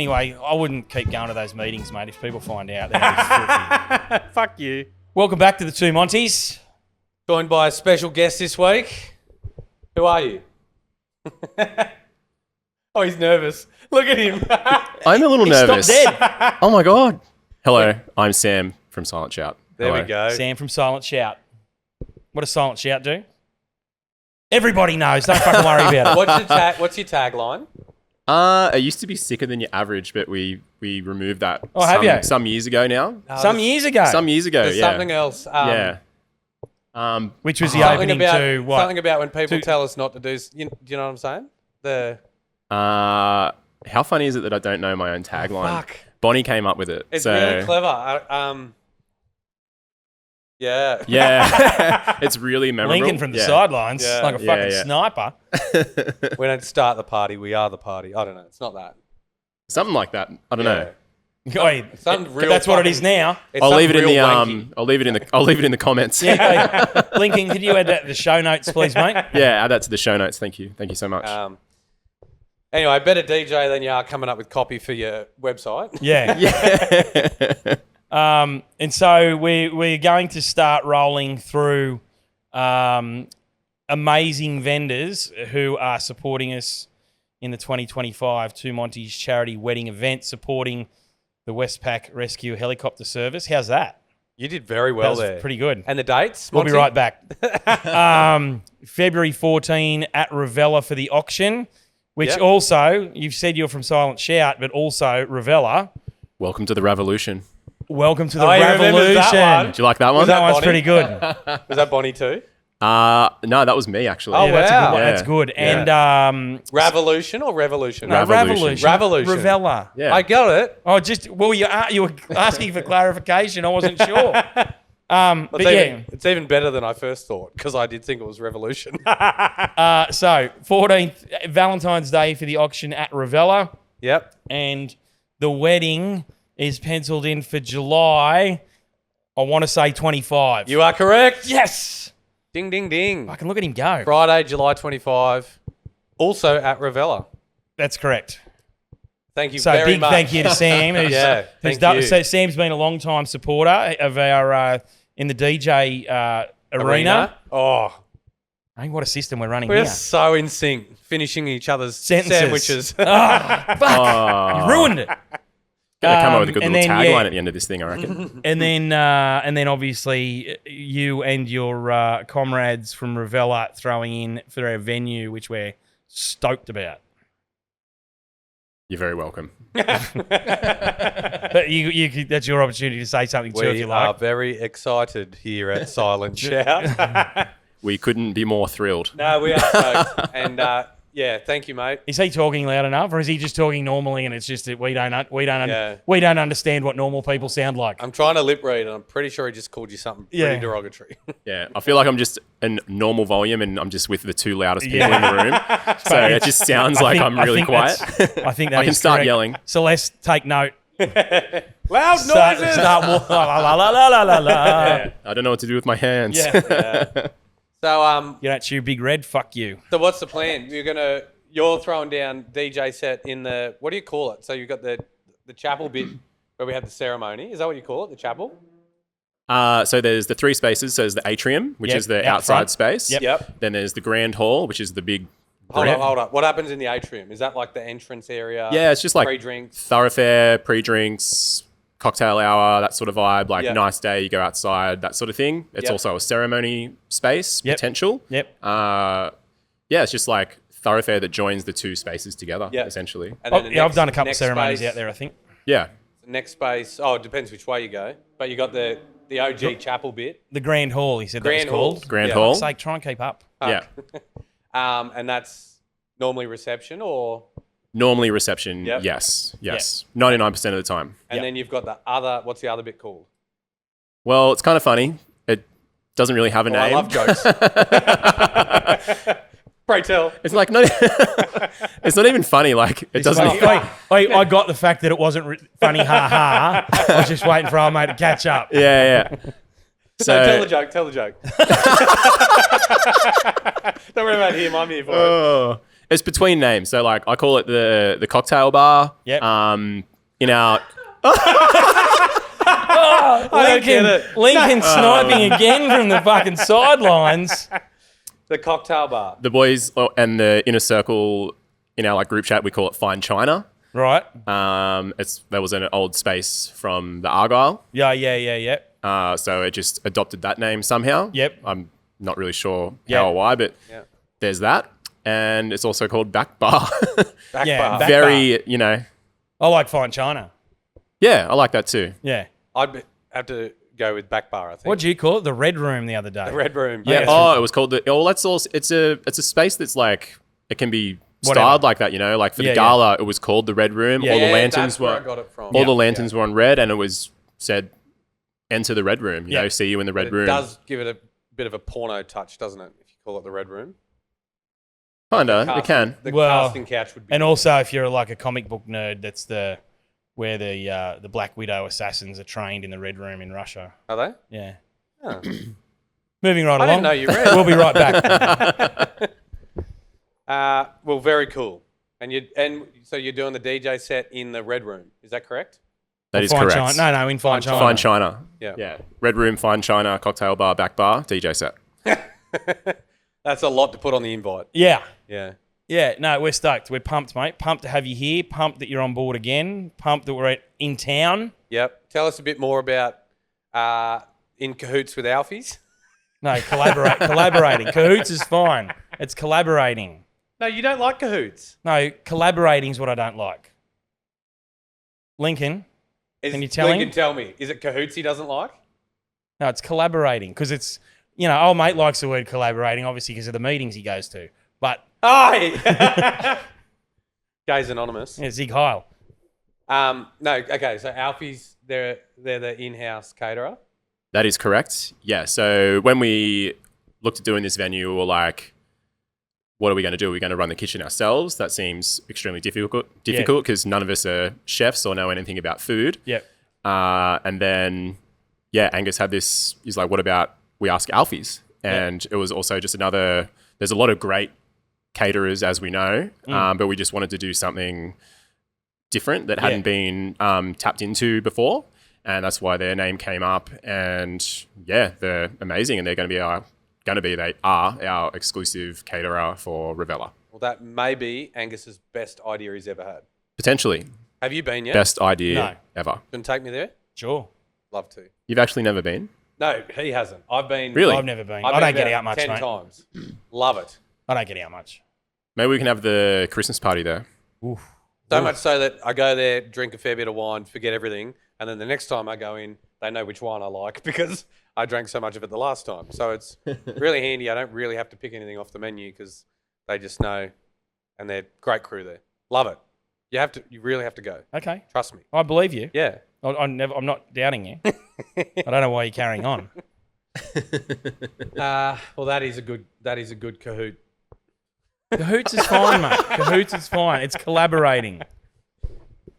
Anyway, I wouldn't keep going to those meetings, mate. If people find out, they'll be Fuck you. Welcome back to the Two Montys. Joined by a special guest this week. Who are you? Oh, he's nervous. Look at him. I'm a little nervous. Stopped dead. Oh my God. Hello, I'm Sam from Silent Shout. There Hello. we go. Sam from Silent Shout. What does Silent Shout do? Everybody knows. Don't fucking worry about it. What's your tagline? It used to be sicker than your average, but we removed that have you? some years ago now. Some years ago. Some years ago, There's yeah. something else. Yeah. Which was the opening to what? Something about when people tell us not to do. Do you know what I'm saying? How funny is it that I don't know my own tagline? Fuck. Bonnie came up with it. It's so, really clever. Yeah. Yeah. It's really memorable. Lincoln from the sidelines, Yeah. like a fucking sniper. We don't start the party, we are the party. I don't know. It's not that. Something like that. I don't know. Wait, Something real that's what it is now. It's I'll leave it in something the real wanky. I'll leave it in the comments. Yeah, Lincoln, could you add that to the show notes, please, mate? Yeah, add that to the show notes. Thank you. Thank you so much. Anyway, better DJ than you are coming up with copy for your website. Yeah. And so we're going to start rolling through amazing vendors who are supporting us in the 2025 Two Montys Charity Wedding event, supporting the Westpac Rescue Helicopter Service. How's that? You did very well That was there. pretty good. And the dates? We'll be Monty? right back. February 14 at Ravella for the auction, which Yep. also, you've said you're from Silent Shout, but also Ravella. Welcome to the revolution. Welcome to the Oh, he remembers that revolution. one. Do you like that one? That one's Bonnie? pretty good. Was that Bonnie too? No, that was me actually. Oh, Yeah, that's a wow. good one. Yeah. That's good. Yeah. And Revolution or Revolution? no, Revolution. Revolution. Ravella. Yeah. I got it. Oh, you were asking for clarification. I wasn't sure. But yeah. It's even better than I first thought because I did think it was Revolution. So 14th Valentine's Day for the auction at Ravella, Yep. and the wedding is penciled in for July. I want to say 25. You are correct. Yes. Ding, ding, ding. I can look at him go. Friday, July 25. Also at Ravella. That's correct. Thank you So very big much. thank you to Sam. Yeah, who's thank you. So Sam's been a long time supporter of our in the DJ arena. Oh, I think what a system we're running we're here. so in sync, finishing each other's Sentences. sandwiches. Fuck! Oh. You ruined it. Gonna come up with a good and little then, tagline yeah. at the end of this thing, I reckon. And then obviously you and your comrades from Ravella throwing in for our venue, which we're stoked about. You're very welcome. But that's your opportunity to say something too, if We you are like. very excited here at Silent Shout. We couldn't be more thrilled. No, we are stoked. And yeah, thank you, mate. Is he talking loud enough, or is he just talking normally? And it's just that we don't understand what normal people sound like. I'm trying to lip read, and I'm pretty sure he just called you something pretty Yeah. derogatory. Yeah, I feel like I'm just in normal volume and I'm just with the two loudest people in the room. So it just sounds like I'm really quiet. I think that I can is start correct. yelling. Celeste, take note. Loud noises! Start la la la la la la la. I don't know what to do with my hands. Yeah. So You don't chew Big Red? Fuck you. so what's the plan? You're throwing down DJ set in the, what do you call it? So you've got the chapel bit where we have the ceremony. Is that what you call it? The chapel? So there's the three spaces. So there's the atrium, which Yep, is the out outside front. space. Yep. Then there's the grand hall, which is the big. Hold up. What happens in the atrium? Is that like the entrance area? Yeah, it's just like pre-drinks. thoroughfare, pre-drinks, cocktail hour, that sort of vibe. Like Yep. nice day, you go outside, that sort of thing. It's Yep. also a ceremony space Yep. potential. Yep. Yeah, it's just like thoroughfare that joins the two spaces together, Yep. essentially. And Oh, then the yeah, I've next- done a couple next ceremonies space- out there, I think. Yeah. Next space. Oh, it depends which way you go. But you got the OG chapel bit. The Grand Hall, he said Grand that was Hall. called. Grand Yeah. hall. Fuck's sake, try and keep up. Yeah. And that's normally reception or... Normally reception, Yep. yes. 99% of the time. And Yep. then you've got the other... What's the other bit called? Well, it's kind of funny. It doesn't really have a Oh, I name. love jokes. Pray tell. It's like not. It's not even funny. Like it doesn't. I got the fact that it wasn't funny, ha ha. I was just waiting for our mate to catch up. Yeah. So No, tell the joke. Tell the joke. Don't worry about him. I'm here for it. Oh. It's between names. So like I call it the cocktail bar. Yep. In our Lincoln sniping again from the fucking sidelines. The cocktail bar. the boys and the inner circle in our like group chat, we call it Fine China. Right. There was an old space from the Argyle. Yeah. So it just adopted that name somehow. Yep. I'm not really sure Yep. how or why, but Yeah. there's that. And it's also called Back Bar. Back Yeah, bar. back- Very, I like fine china. yeah, I like that too. Yeah. Have to go with back bar, I think. What'd you call it? The Red Room the other day. The Red Room. Yeah. Oh, it was called that's also, it's a space that's like, it can be Whatever. styled like that, like for Yeah, the gala, it was called the Red Room. Yeah, all the Yeah, lanterns that's where I were, got it from. all the lanterns were on red, and it was said, enter the Red Room, Yeah. see you in the Red It Room. does give it a bit of a porno touch, doesn't it? If you call it the Red Room. Kinda, it can. The Well, casting couch would be. And also, if you're like a comic book nerd, that's where the Black Widow assassins are trained in the Red Room in Russia. Are they? Yeah. Oh. Moving right I along. didn't know you read. We'll be right back. Well, very cool. And so you're doing the DJ set in the Red Room. Is that correct? That is Fine correct. China. No, in Fine China. Fine China. Yeah. Yeah. Red Room, Fine China, cocktail bar, back bar, DJ set. That's a lot to put on the invite. Yeah. Yeah. Yeah, no, we're stoked. We're pumped, mate. Pumped to have you here. Pumped that you're on board again. Pumped that we're in town. Yep. Tell us a bit more about In Cahoots with Alfies. No, collaborating. Cahoots is fine. It's collaborating. No, you don't like Cahoots. No, collaborating is what I don't like. Lincoln, can you tell him? Lincoln, tell me. Is it Cahoots he doesn't like? No, it's collaborating because it's, old mate likes the word collaborating, obviously, because of the meetings he goes to. But, Aye. Gays Anonymous. yeah, Zig Heil. No, okay. So Alfies, they're the in-house caterer. That is correct. Yeah. So when we looked at doing this venue, we were like, what are we going to do? Are we going to run the kitchen ourselves? That seems extremely difficult because none of us are chefs or know anything about food. Yep. And then, Angus had this, he's like, what about we ask Alfies? And it was also just there's a lot of great caterers, as we know, but we just wanted to do something different that hadn't been tapped into before. And that's why their name came up. And they're amazing. And they are our exclusive caterer for Ravella. Well, that may be Angus's best idea he's ever had. Potentially. Have you been yet? Best idea No. ever. Can take me there? Sure. Love to. You've actually never been? No, he hasn't. I've been. Really? I've never been. I've I been don't get about out much, 10 mate. times. Love it. I don't get out much. Maybe we can have the Christmas party there. Oof. So much so that I go there, drink a fair bit of wine, forget everything, and then the next time I go in, they know which wine I like because I drank so much of it the last time. So it's really handy. I don't really have to pick anything off the menu because they just know, and they're great crew there. Love it. You really have to go. Okay. Trust me. I believe you. Yeah. I'm not doubting you. I don't know why you're carrying on. Well, that is a good Kahoot. Cahoots is fine, mate. Cahoots is fine. It's collaborating.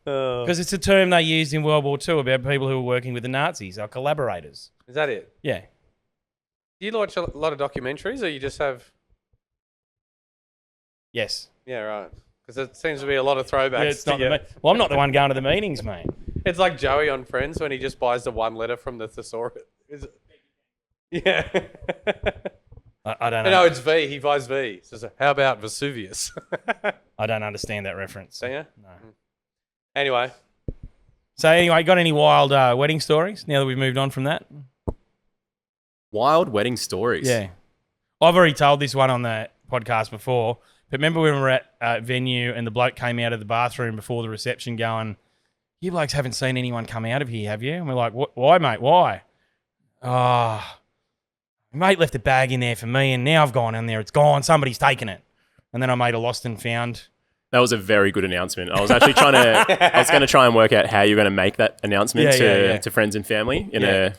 Because it's a term they used in World War II about people who were working with the Nazis, our collaborators. Is that it? Yeah. Do you watch a lot of documentaries, or you just have? Yes. Yeah, right. Because it seems to be a lot of throwbacks. Yeah, it's not to you. well, I'm not the one going to the meetings, mate. It's like Joey on Friends when he just buys the one letter from the thesaurus. Yeah. I don't know. No, it's V. He buys V. So how about Vesuvius? I don't understand that reference. Do you? No. Anyway, So anyway, got any wild wedding stories now that we've moved on from that? Wild wedding stories. Yeah. I've already told this one on the podcast before, but remember when we were at a venue and the bloke came out of the bathroom before the reception going, you blokes haven't seen anyone come out of here, have you? And we're like, why, mate? Why? Oh, mate left a bag in there for me and now I've gone in there. It's gone. Somebody's taken it. And then I made a lost and found. That was a very good announcement. I was actually going to try and work out how you're going to make that announcement to friends and family I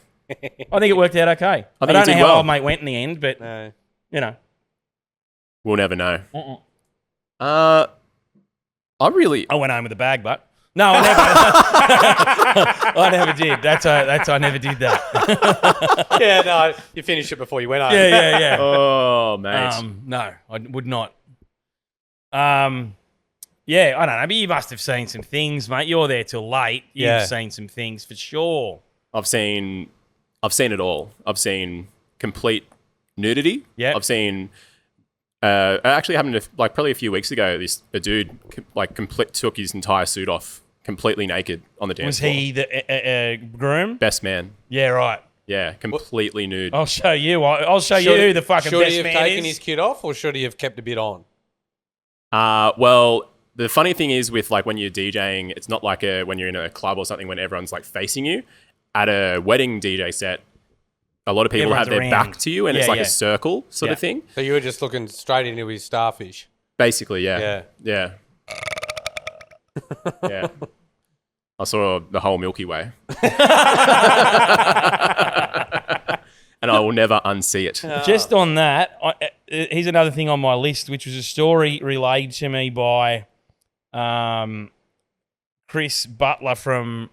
think it worked out okay. I think don't it did know how well. old mate went in the end, but, no. you know. We'll never know. Uh-uh. I went home with a bag, but no, I never. I never did. I never did that. Yeah, no, you finished it before you went home. Yeah. Oh, mate. No, I would not. Yeah, I don't know. But you must have seen some things, mate. You're there till late. You've seen some things for sure. I've seen it all. I've seen complete nudity. Yeah. I've seen. It actually happened probably a few weeks ago. A dude took his entire suit off, completely naked on the dance floor. Was he the groom? Best man? Yeah, right. Yeah, completely nude. I'll show you. I'll show you who the fucking should best he have man taken is. his kid off, or should he have kept a bit on? Well, the funny thing is with when you're DJing, it's not like when you're in a club or something when everyone's facing you. At a wedding DJ set, a lot of people Everyone's have their around. back to you, and it's a circle sort of thing. So you were just looking straight into his starfish. Basically, yeah. Yeah. I saw the whole Milky Way. And I will never unsee it. Just on that, here's another thing on my list, which was a story relayed to me by Chris Butler from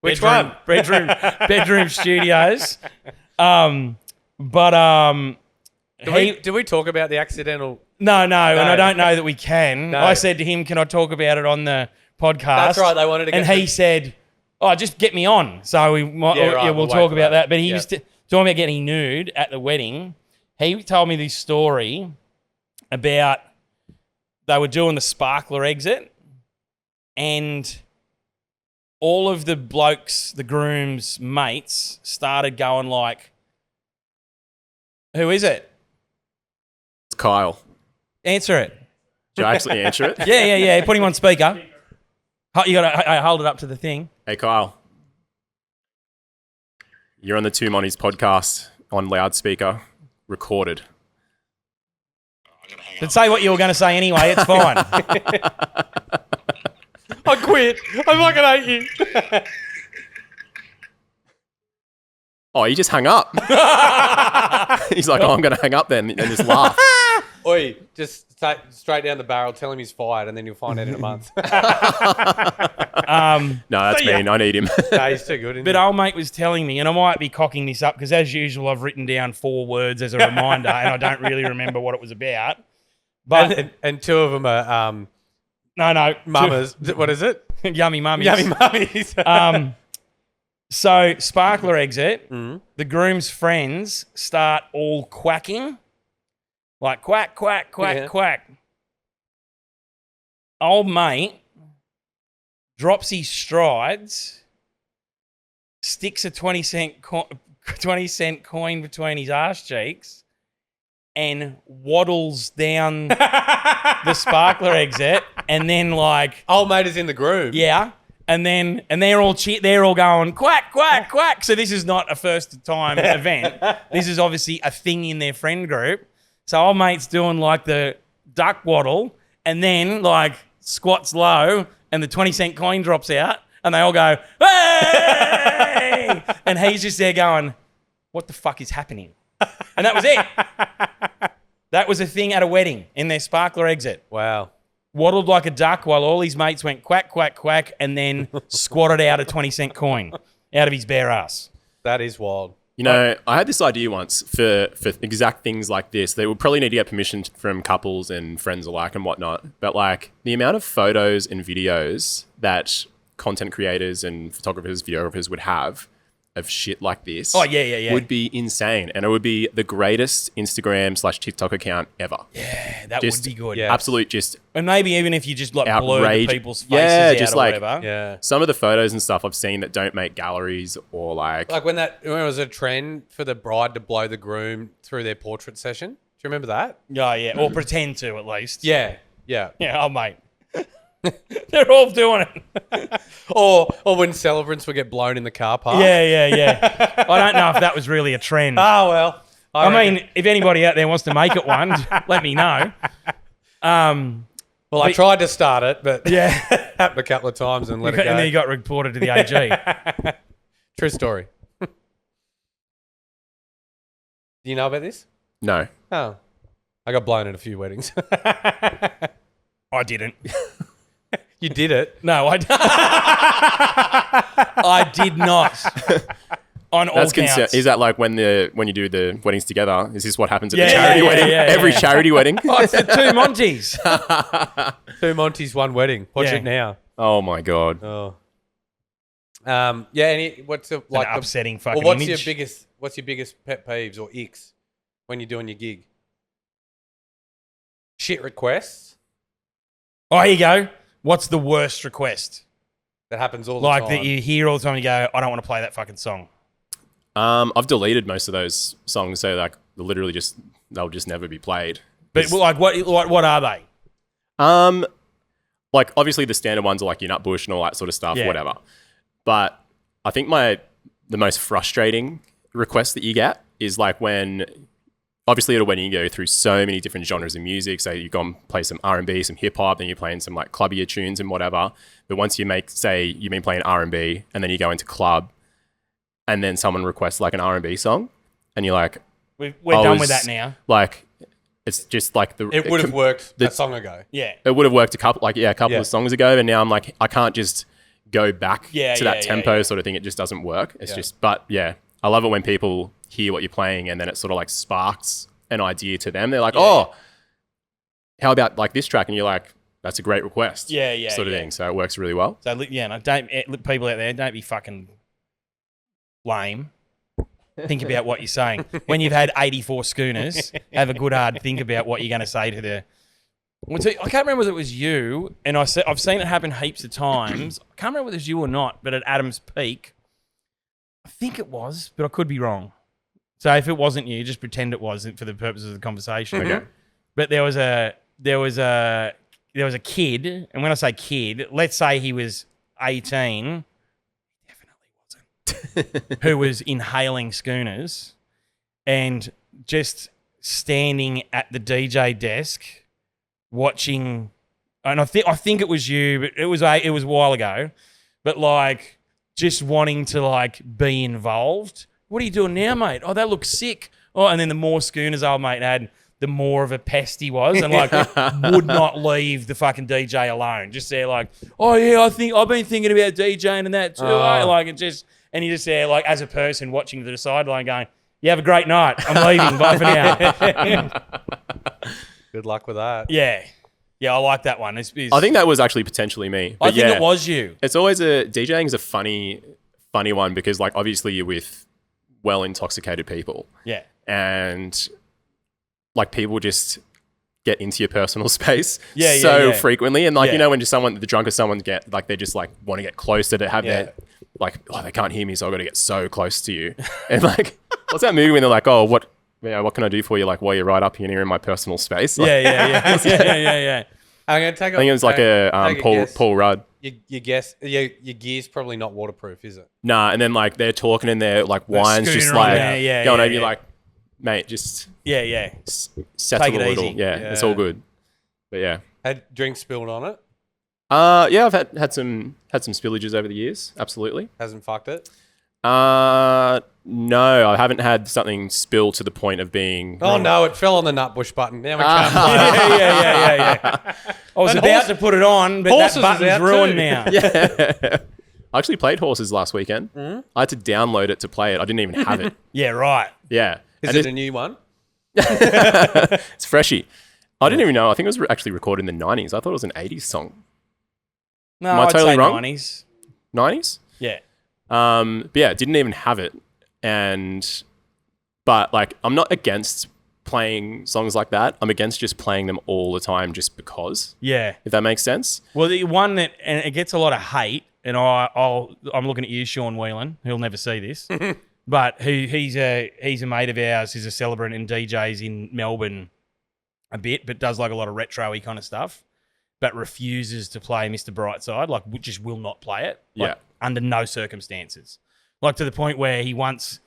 Which one? Bedroom Studios. Do we talk about the accidental? No, and I don't know that we can. No. I said to him, "Can I talk about it on the podcast?" That's right. They wanted to, and he said, "Oh, just get me on." So we'll talk about that. But he was talking about getting nude at the wedding. He told me this story about they were doing the sparkler exit, and all of the blokes, the groom's mates, started going like, "Who is it? It's Kyle. Answer it." Did I actually answer it? Yeah. Put him on speaker. You got to hold it up to the thing. Hey, Kyle. You're on the Two Montys podcast on loudspeaker, recorded. But say what you were going to say anyway. It's fine. I quit. I fucking hate you. Oh, he just hung up. He's like, I'm going to hang up then, and just laugh. Oi, just straight down the barrel, tell him he's fired, and then you'll find out in a month. No, that's mean. I need him. No, he's too good, isn't But he? old mate was telling me, and I might be cocking this up because as usual, I've written down 4 words as a reminder, and I don't really remember what it was about. But And 2 of them are no, mamas. What is it? yummy mummies. Yummy mummies. So sparkler exit. The groom's friends start all quacking, like quack, quack, quack, quack. Old mate drops his strides, sticks a 20-cent coin between his arse cheeks, and waddles down the sparkler exit, and then Old mate is in the groove. yeah, and they're all going quack, quack, quack. So this is not a first time event. This is obviously a thing in their friend group. So old mate's doing the duck waddle, and then squats low, and the 20-cent coin drops out, and they all go, "Hey!" And he's just there going, "What the fuck is happening?" And that was it. That was a thing at a wedding in their sparkler exit. Wow. Waddled like a duck while all his mates went quack, quack, quack, and then squatted out a 20-cent coin out of his bare ass. That is wild. You know, I had this idea once for exact things like this. They would probably need to get permission from couples and friends alike and whatnot. But the amount of photos and videos that content creators and photographers, videographers would have of shit like this would be insane. And it would be the greatest Instagram/TikTok account ever. Yeah, that Just- would be good. yeah. Absolute just And maybe even if you just blur the outrage. people's faces out or whatever. Yeah. Some of the photos and stuff I've seen that don't make galleries or Like when it was a trend for the bride to blow the groom through their portrait session. Do you remember that? Oh, yeah. Or pretend to, at least. Yeah. Yeah. Yeah, oh, mate. They're all doing it. Or when celebrants would get blown in the car park. Yeah. I don't know if that was really a trend. Oh, well. I mean, if anybody out there wants to make it one, let me know. Well, I tried to start it, but Yeah. happened a couple of times and let it go. And then you got reported to the AG. True story. Do you know about this? no. Oh. I got blown at a few weddings. I didn't. You did it. No, I did not. On all That's counts. Is that like when you do the weddings together? Is this what happens at the Yeah, charity yeah, wedding? yeah, Every yeah. charity wedding. Oh, it's the two Montys. 2 Montys, 1 wedding. Watch Yeah. it now. Oh my god. Oh. Yeah. What's the Like an upsetting fucking what's image. What's your biggest pet peeves or icks when you're doing your gig? Shit requests. Oh, here you go. What's the worst request? That happens all the Like time. that you hear all the time and you go, I don't want to play that fucking song. I've deleted most of those songs, so like they'll just never be played. But like what are they? Like obviously the standard ones are like your Nutbush and all that sort of stuff, Yeah. whatever. But I think the most frustrating request that you get is like when obviously at a wedding you go through so many different genres of music. So you go and play some R&B, some hip hop, then you're playing some like clubbier tunes and whatever. But once you say you've been playing R&B and then you go into club and then someone requests like an R&B song and you're like, We're done with that now. like, it's just like it would have worked a song ago. Yeah. it would have worked a couple Yeah. of songs ago, and now I'm like, I can't just go back Yeah, to yeah, that tempo yeah. sort of thing. It just doesn't work. It's Yeah. just, but yeah, I love it when people hear what you're playing and then it sort of like sparks an idea to them. They're like, oh, how about like this track? And you're like, that's a great request. Yeah, yeah, Sort of yeah. thing. So it works really well. So yeah, no, don't people out there, don't be fucking lame. Think about what you're saying. When you've had 84 schooners, have a good hard think about what you're going to say to the. Well, I can't remember whether it was you, and I've seen it happen heaps of times. I can't remember whether it was you or not, but at Adam's Peak, I think it was, but I could be wrong. So if it wasn't you, just pretend it wasn't for the purposes of the conversation. Okay. But there was a kid, and when I say kid, let's say he was 18. Who was inhaling schooners and just standing at the DJ desk watching, and I think it was you, but it was a while ago, but like just wanting to like be involved. What are you doing now, mate? Oh, that looks sick. Oh, and then the more schooners old mate had, the more of a pest he was, and like would not leave the fucking DJ alone. Just there like, oh yeah, I've been thinking about DJing and that too. Like it just. And you're just there, like, as a person watching to the sideline going, you have a great night. I'm leaving. Bye for now. Good luck with that. Yeah. Yeah, I like that one. I think that was actually potentially me. I But think yeah, it was you. It's always DJing is a funny one because like obviously you're with well intoxicated people. Yeah. And like people just get into your personal space Yeah, so yeah. frequently. And like, Yeah. you know, when just the drunkest someone get, like they just like want to get closer to have Yeah. their, like, oh, they can't hear me, so I've got to get so close to you. And like, what's that movie when they're like, oh, what can I do for you? Like, while you're right up here in my personal space. Like, Yeah. I'm going to take I think it was like Paul Rudd. Your guess, your gear's probably not waterproof, is it? Nah, and then like they're talking and their like wine's just scooter on like there, going over yeah. you like, mate, just Yeah. settle Take it a little. easy. Yeah, it's all good. But yeah. Had drinks spilled on it? Yeah, I've had some spillages over the years. Absolutely. Hasn't fucked it? No, I haven't had something spill to the point of being. Oh no, it fell on the Nutbush button. Now we can't. Yeah. I was about to put it on, but that Horses is button's out ruined too. now. Yeah. I actually played Horses last weekend. I had to download it to play it. I didn't even have it. Yeah, right. Yeah. Is it a new one? It's freshy. I didn't even know. I think it was actually recorded in the 90s. I thought it was an 80s song. No, Am I I'd totally say wrong? 90s. 90s? Yeah. But yeah, didn't even have it. But like, I'm not against playing songs like that. I'm against just playing them all the time just because, Yeah. if that makes sense. Well, the one that, and it gets a lot of hate, and I'm looking at you, Sean Whelan. He'll never see this, but he's a mate of ours. He's a celebrant and DJs in Melbourne a bit, but does like a lot of retro-y kind of stuff, but refuses to play Mr. Brightside. Like, just will not play it. Like, Yeah. under no circumstances. Like to the point where he wants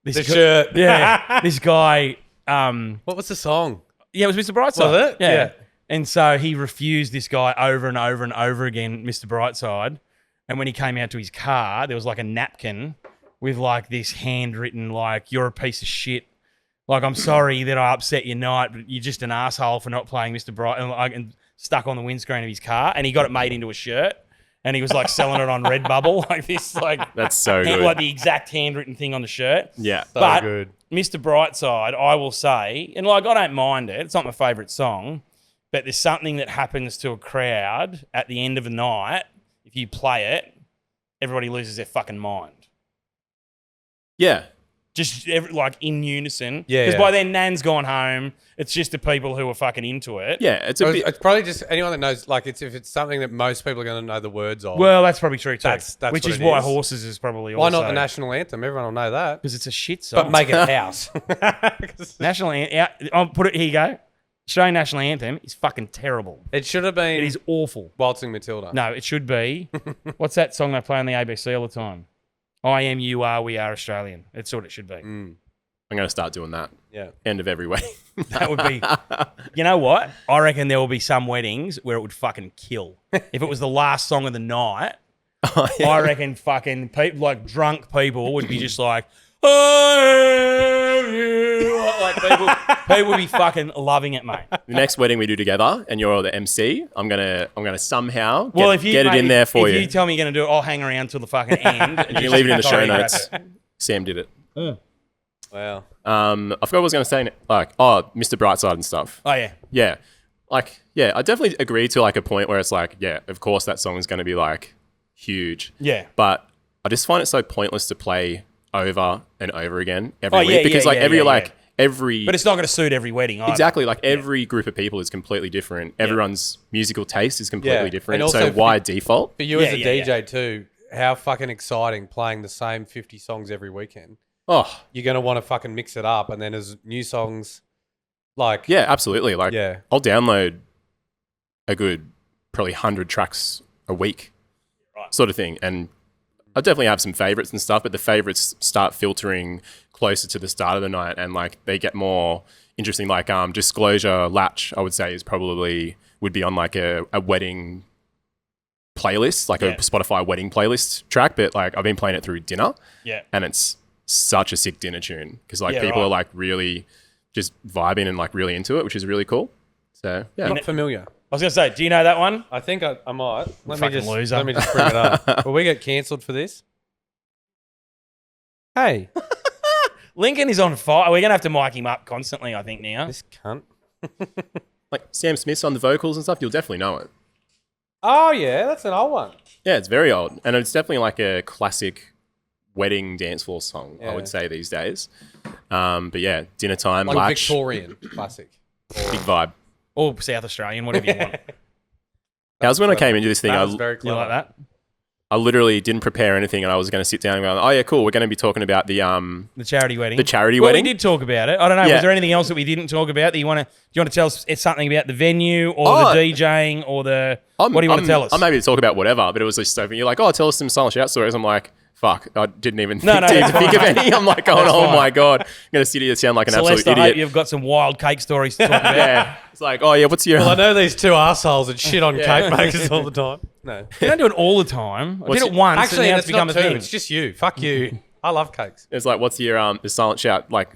this The shirt. Yeah, this guy. What was the song? Yeah, it was Mr. Brightside. Was it? Yeah. Yeah. And so he refused this guy over and over and over again, Mr. Brightside. And when he came out to his car, there was like a napkin with like this handwritten, like, you're a piece of shit. Like, I'm sorry that I upset your night, but you're just an asshole for not playing Mr. Bright, and stuck on the windscreen of his car. And he got it made into a shirt. and he was like selling it on Redbubble, like this, like That's so good. like the exact handwritten thing on the shirt. Yeah. But good. Mr. Brightside, I will say, and like I don't mind it. It's not my favourite song, but there's something that happens to a crowd at the end of a night. If you play it, everybody loses their fucking mind. Yeah. Just like in unison. Yeah, Because yeah. by then, Nan's gone home. It's just the people who are fucking into it. Yeah. It's a bit. It's probably just anyone that knows, like, if it's something that most people are going to know the words of. Well, that's probably true too. That's which what is it why is. Horses is probably Why also. not the national anthem? Everyone will know that. Because it's a shit song. But make it house. National Anthem. I'll put it, here you go. Australian National Anthem is fucking terrible. It should have been It is awful. Waltzing Matilda. No, it should be. What's that song they play on the ABC all the time? I am, you are, we are Australian. That's what it should be. I'm going to start doing that. Yeah. End of every wedding. That would be. You know what? I reckon there will be some weddings where it would fucking kill. If it was the last song of the night, I reckon fucking people, like drunk people would be just like, I am you. Like people would be fucking loving it, mate. The next wedding we do together, and you're the MC, I'm gonna somehow get, Well, if you get it mate, in there for if you. you tell me you're gonna do it, I'll hang around till the fucking end. And You can just leave it in the show choreograph notes. it. Sam did it. Wow. I forgot what I was gonna say. Like, Mr. Brightside and stuff. Oh yeah. Yeah, like, yeah, I definitely agree to like a point where it's like, yeah, of course that song is gonna be like huge. Yeah. But I just find it so pointless to play over and over again every Oh, week yeah, because yeah, like yeah, every yeah, like yeah. every But it's not going to suit every wedding either. exactly like every group of people is completely different. Everyone's musical taste is completely Yeah. different. And also So for- why default? For you Yeah, as a yeah, DJ too, how fucking exciting playing the same 50 songs every weekend. Oh You're going to want to fucking mix it up. And then as new songs, like, yeah, absolutely. Like Yeah. I'll download a good probably 100 tracks a week, sort of thing, and I definitely have some favorites and stuff, but the favorites start filtering closer to the start of the night, and like they get more interesting. Like Disclosure Latch, I would say would be on like a wedding playlist, like a Spotify wedding playlist track. But like I've been playing it through dinner, and it's such a sick dinner tune because like people are like really just vibing and like really into it, which is really cool. So yeah, not familiar. I was going to say, do you know that one? I think I might. Let Fucking loser. me just bring it up. Will we get cancelled for this? Hey, Lincoln is on fire. We're going to have to mic him up constantly, I think, now. this cunt. like Sam Smith's on the vocals and stuff, you'll definitely know it. Oh, yeah, that's an old one. Yeah, it's very old, and it's definitely like a classic wedding dance floor song, I Yeah. would say these days. But yeah, dinner time, Like Latch, Victorian classic. big vibe. Or South Australian, whatever you want. That was when I came into this thing. That I, was very You clever. like that? I literally didn't prepare anything, and I was going to sit down and go, "Oh yeah, cool. We're going to be talking about the The charity wedding. charity Well, wedding." we did talk about it. I don't know. Yeah. Was there anything else that we didn't talk about that you want to? Do you want to tell us something about the venue or Oh. the DJing or the? What do you want to tell us? I'm happy to talk about whatever, but it was just so you're like, "Oh, tell us some silent shout stories." I'm like, "Fuck, I didn't even No, no, think that's to think of fine. any." I'm like, "Oh, That's oh fine. my god, I'm going to sit here and sound like an Celeste, absolute I hope idiot." you've got some wild cake stories to talk about. Yeah, it's like, "Oh yeah, what's your?" Well, I know these two assholes that shit on cake makers all the time. No. You don't do it all the time. I What's did it your- once, Actually, and now it's it's become not a two. thing. It's just you. Fuck you. I love cakes. It's like, what's your the silent shout like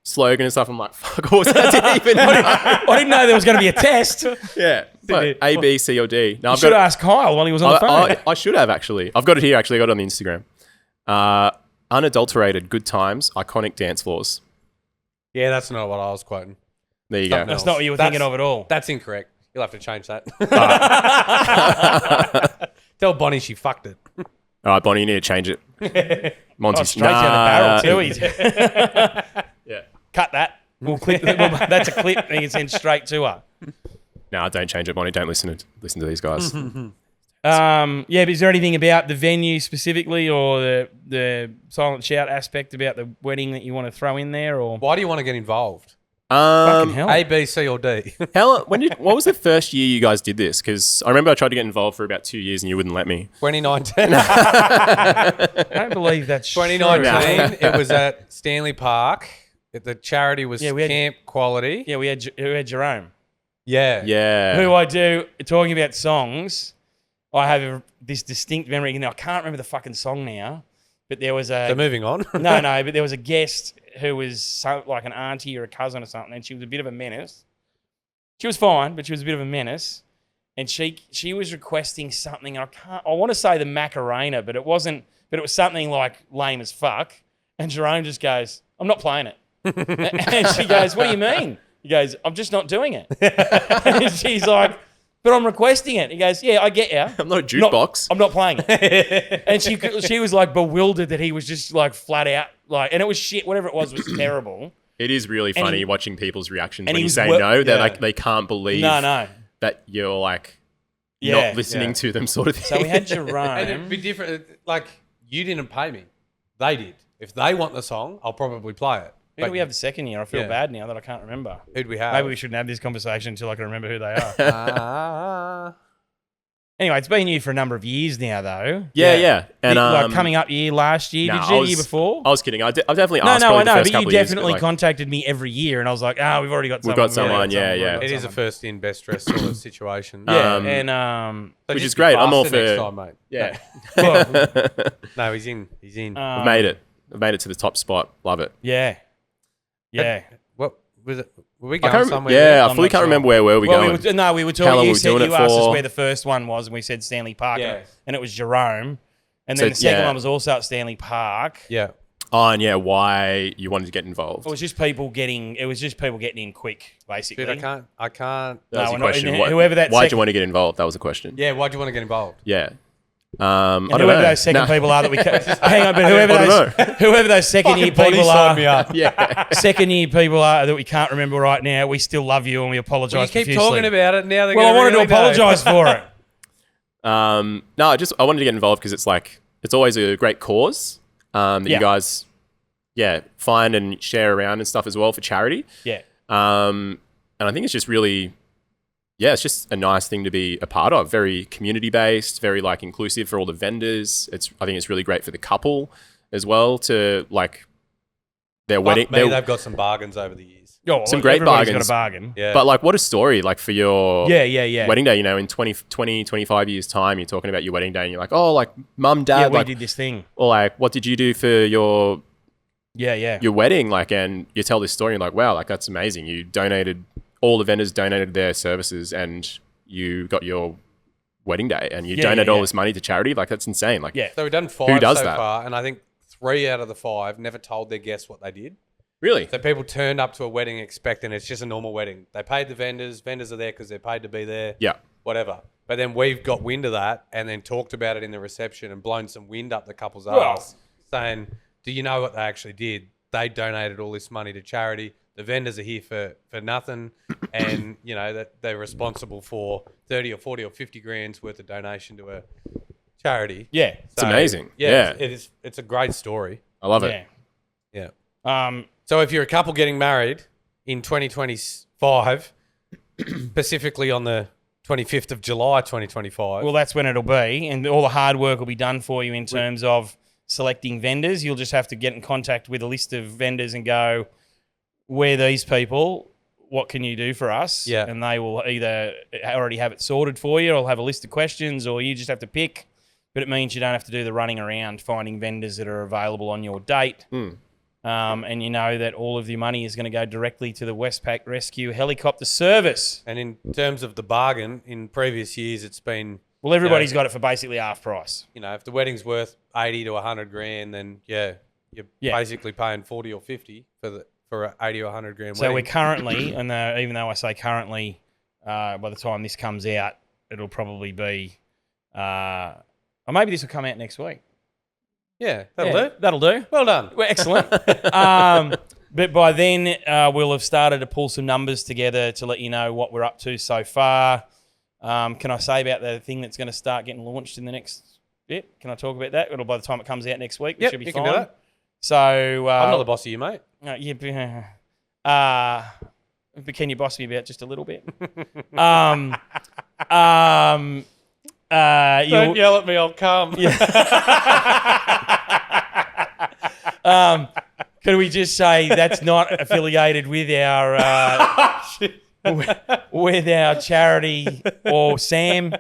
slogan and stuff? I'm like, fuck, what was that? I didn't even know. I didn't know there was going to be a test. You Yeah, but A, B, C, or D. No, I've should got. ask Kyle while he was on the phone. I should have actually. I've got it here. Actually, I got it on the Instagram. Unadulterated good times, iconic dance floors. Yeah, that's not what I was quoting. There you go. Something That's not what you were That's- thinking of at all. That's incorrect. You'll have to change that. Tell Bonnie she fucked it. All right, Bonnie, you need to change it. Montys, Oh, straight down the barrel too. He's Yeah. cut that. We'll clip. That's a clip. You can send straight to her. No, don't change it, Bonnie. Don't listen to these guys. Yeah, but is there anything about the venue specifically, or the silent shout aspect about the wedding that you want to throw in there, or Why do you want to get involved? fucking hell? A, B, C, or D? What was the first year you guys did this? Because I remember I tried to get involved for about 2 years and you wouldn't let me. 2019. I don't believe that's 2019. It was at Stanley Park. The charity was Yeah, we had- Camp Quality. Yeah, we had Jerome. Yeah. Yeah. Who I do talking about songs. I have this distinct memory. I can't remember the fucking song now, but there was a So moving on. no, but there was a guest who was like an auntie or a cousin or something, and she was a bit of a menace. She was fine, but she was a bit of a menace. and she was requesting something. I want to say the Macarena, but it wasn't. But it was something like lame as fuck. And Jerome just goes, "I'm not playing it." And she goes, "What do you mean?" He goes, "I'm just not doing it." And she's like, "But I'm requesting it." He goes, "Yeah, I get you. I'm not a jukebox. I'm not playing it." And she was like bewildered that he was just like flat out like, and it was shit. Whatever it was terrible. It is really And funny watching people's reactions and when he you was say no. They're like they can't believe No. that you're like Yeah, not listening to them, sort of thing. So we had And Jerome. it'd be different. Like, you didn't pay me. They did. If they want the song, I'll probably play it. Who do we have the second year? I feel Yeah. bad now that I can't remember. Who'd we have? Maybe we shouldn't have this conversation until I can remember who they are. Uh, Anyway, it's been you for a number of years now, though. yeah. And like coming up year last year. nah, Did you the year before? I was kidding. I've definitely No, asked. I probably the know, first but you couple of years, definitely like, contacted me every year, and I was like, we've already got We've someone. got someone, yeah. it is a first in, best dressed sort of situation. Yeah, Um, and So which just is be great. I'm all faster next for- time, mate. yeah. well, No, he's in. He's in. I've made it. I've made it to the top spot. Love it. Yeah. What was it? Were we I going can't, somewhere? yeah, I I'm fully not can't sure. remember where were we Well, going. we were How talking. long You were we said doing you it asked us for? where the first one was, and we said Stanley Park, Yeah. and it was Jerome, and So, then the second yeah. one was also at Stanley Park. Yeah. Oh, and yeah, why you wanted to get involved. It was just people getting. It was just people getting in quick, basically. Dude, I can't. That was No, a we're not- question. and whoever that Why'd second- you want to get involved? That was a question. Yeah, why'd you want to get involved? Yeah. And I don't whoever know. those second Nah. people are that we hang on, but whoever I those don't whoever those second year Fucking body people sign me are, up. Yeah. second year people are that we can't remember right now. We still love you and we Well, apologise you keep profusely. talking about it now. Well, I wanted to apologise for it. No, I wanted to get involved because it's always a great cause that Yeah. you guys, find and share around and stuff as well for charity. Yeah, And I think it's just really, it's just a nice thing to be a part of. Very community based, very like inclusive for all the vendors. I think it's really great for the couple as well to like their wedding. They've got some bargains over the years. Some great everybody's bargains. got a bargain. Yeah. But like, what a story! Like for your Yeah. wedding day, in 20, 25 years time, you're talking about your wedding day and you're like, oh, like mum, dad, Yeah, we like, did this thing. or like, what did you do for your Yeah. wedding? Like, and you tell this story and you're like, wow, like that's amazing. All the vendors donated their services and you got your wedding day and you donated all this money to charity. Like that's insane. Like, Yeah. So we've done 5 does so that? far, and I think 3 out of the 5 never told their guests what they did. really? So people turned up to a wedding expecting it's just a normal wedding. They paid the vendors. Vendors are there because they're paid to be there. Yeah. Whatever. But then we've got wind of that and then talked about it in the reception and blown some wind up the couple's Well- arse, saying, "Do you know what they actually did? They donated all this money to charity. The vendors are here for nothing, and that they're responsible for 30 or 40 or 50 grand's worth of donation to a charity." Yeah. It's amazing. Yeah, Yeah. it is. It's a great story. I love it. Yeah. Yeah. So if you're a couple getting married in 2025, specifically on the 25th of July 2025, Well, that's when it'll be, and all the hard work will be done for you in terms of selecting vendors. You'll just have to get in contact with a list of vendors and go, "We're these people. What can you do for us?" Yeah. And they will either already have it sorted for you, or have a list of questions, or you just have to pick. But it means you don't have to do the running around finding vendors that are available on your date. And you know that all of your money is going to go directly to the Westpac Rescue Helicopter Service. and in terms of the bargain, in previous years, it's been, Well, everybody's got it for basically half price. if the wedding's worth 80 to 100 grand, then you're basically paying 40 or 50 for a 80 or 100 grand So wedding. we're currently, and even though I say currently, by the time this comes out, it'll probably be, or maybe this will come out next week. Yeah, that'll do. That'll do. Well done. Well, excellent. But by then, we'll have started to pull some numbers together to let you know what we're up to so far. Can I say about the thing that's going to start getting launched in the next bit? Can I talk about that? It'll by the time it comes out next week, we Yep, should be you fine. can do that. So I'm not the boss of you, mate. but can you boss me about just a little bit? Don't yell at me, I'll come. Could we just say that's not affiliated with our with our charity or Sam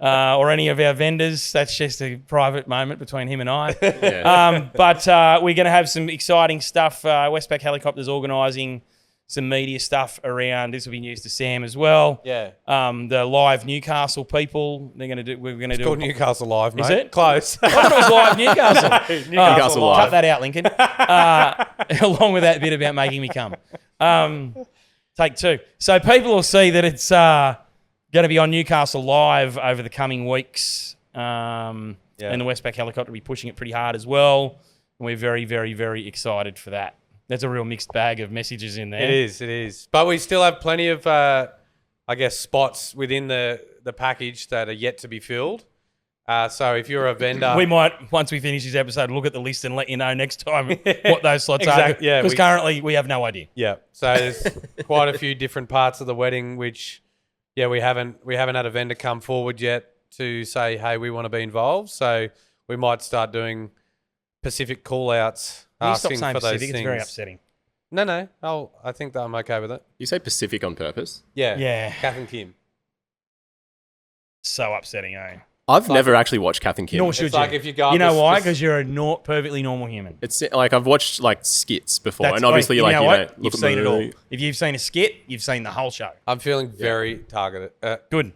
or any of our vendors? That's just a private moment between him and I. Yeah. But we're going to have some exciting stuff. Westpac Helicopters organising some media stuff around. This will be news to Sam as well. Yeah. The live Newcastle people, we're going to do. Called Newcastle Live, mate. Is it? Close. I thought it was live Newcastle. Newcastle Live. Cut that out, Lincoln. Along with that bit about making me come. Take 2. So people will see that it's going to be on Newcastle Live over the coming weeks. And the Westpac helicopter will be pushing it pretty hard as well. And we're very, very, very excited for that. There's a real mixed bag of messages in there. It is. But we still have plenty of, spots within the package that are yet to be filled. So if you're a vendor... We might, once we finish this episode, look at the list and let you know next time what those slots are. Yeah, because currently we have no idea. Yeah. So there's quite a few different parts of the wedding which, we haven't had a vendor come forward yet to say, hey, we want to be involved. So we might start doing specific call-outs asking stop saying for those Pacific? things. It's very upsetting. No. I think that I'm okay with it. You say Pacific on purpose? Yeah. Yeah. Kath and Kim. So upsetting, eh? I've never actually watched Kath and Kim. Nor should It's you. like if you go You up know this- why? this- Because you're a perfectly normal human. It's like I've watched like skits before, That's- and obviously you like know you what? know, You've look at seen it all. movie. If you've seen a skit, you've seen the whole show. I'm feeling very targeted. Good.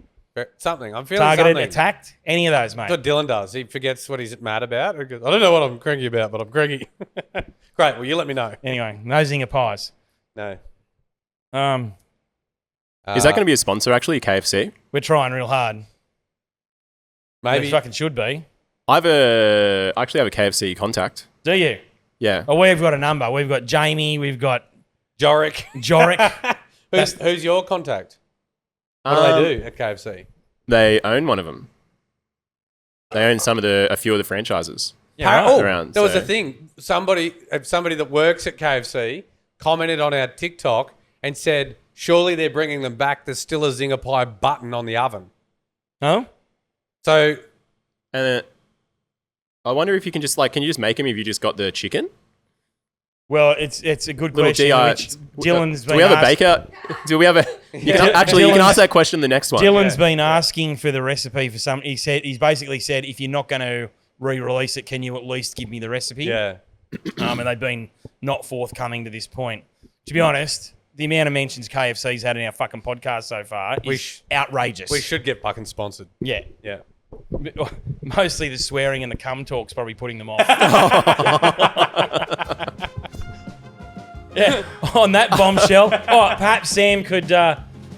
Something. I'm feeling Targeted, something. attacked, any of those, mate. That's what Dylan does. He forgets what he's mad about. He goes, I don't know what I'm cranky about, but I'm cranky. Great. Well, you let me know. Anyway, no zinger pies. No. Is that going to be a sponsor actually? KFC? We're trying real hard. maybe? We fucking should be. I actually have a KFC contact. Do you? Yeah. Oh, we've got a number. We've got Jamie. We've got Jorick. Jorick. Who's your contact? What do they do at KFC? They own one of them. They own a few of the franchises. Yeah, around, There was so- a thing. Somebody that works at KFC commented on our TikTok and said, surely they're bringing them back. There's still a Zinger Pie button on the oven. Oh? So And I wonder if you can just can you just make them if you just got the chicken? Well, it's a good Little question. DI Which Dylan's do been we have a asked- baker? Do we have a? You can Dylan's- ask that question in the next one. Dylan's been asking for the recipe for some. He's basically said, if you're not going to re-release it, can you at least give me the recipe? yeah, And they've been not forthcoming to this point. To be honest, the amount of mentions KFC's had in our fucking podcast so far is outrageous. we should get fucking sponsored. Yeah. Yeah. Mostly the swearing and the cum talk's probably putting them off. Yeah. On that bombshell. Perhaps Sam could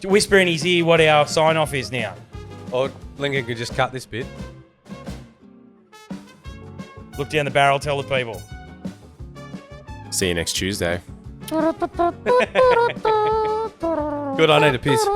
whisper in his ear what our sign-off is now. Or Lincoln could just cut this bit. Look down the barrel, tell the people. See you next Tuesday. Good, I need a piss.